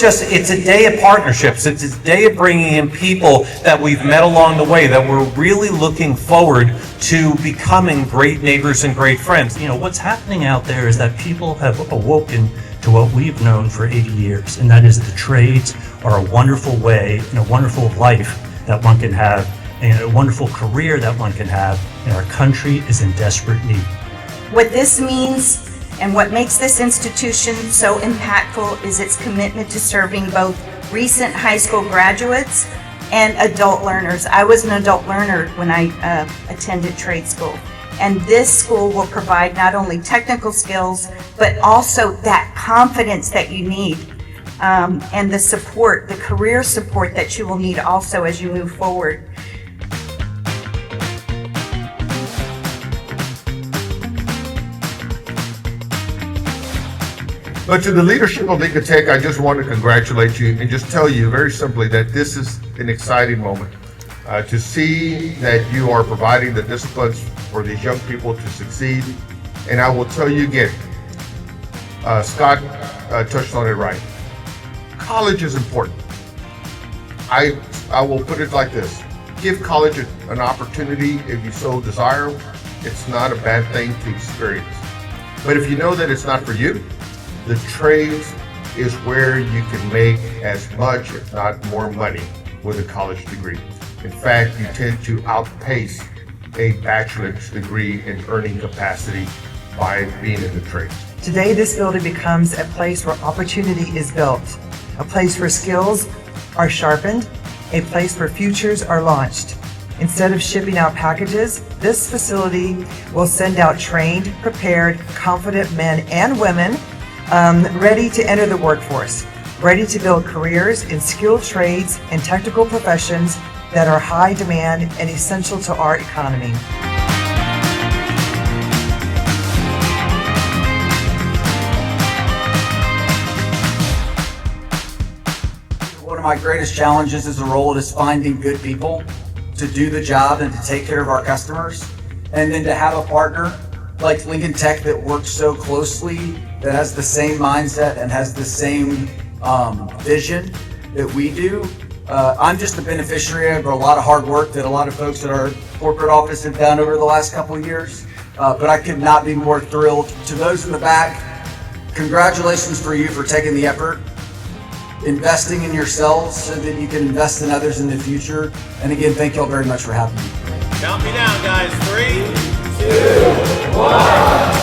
it's a day of partnerships. It's a day of bringing in people that we've met along the way that we're really looking forward to becoming great neighbors and great friends. You know, what's happening out there is that people have awoken to what we've known for 80 years, and that is that the trades are a wonderful way and a wonderful life that one can have, and a wonderful career that one can have, and our country is in desperate need. What this means and what makes this institution so impactful is its commitment to serving both recent high school graduates and adult learners. I was an adult learner when I attended trade school. And this school will provide not only technical skills, but also that confidence that you need, and the support, the career support that you will need also as you move forward. But to the leadership of Motycka Tech, I just want to congratulate you and just tell you very simply that this is an exciting moment. To see that you are providing the disciplines for these young people to succeed. And I will tell you again, Scott touched on it right. College is important. I will put it like this. Give college an opportunity if you so desire. It's not a bad thing to experience. But if you know that it's not for you, the trades is where you can make as much, if not more money with a college degree. In fact, you tend to outpace a bachelor's degree in earning capacity by being in the trades. Today, this building becomes a place where opportunity is built, a place where skills are sharpened, a place where futures are launched. Instead of shipping out packages, this facility will send out trained, prepared, confident men and women ready to enter the workforce, ready to build careers in skilled trades and technical professions that are high demand and essential to our economy. One of my greatest challenges as a role is finding good people to do the job and to take care of our customers, and then to have a partner like Lincoln Tech that works so closely, that has the same mindset and has the same vision that we do. I'm just the beneficiary of a lot of hard work that a lot of folks at our corporate office have done over the last couple of years, but I could not be more thrilled. To those in the back, congratulations for you for taking the effort, investing in yourselves so that you can invest in others in the future. And again, thank you all very much for having me. Count me down, guys. 3, 2, 1.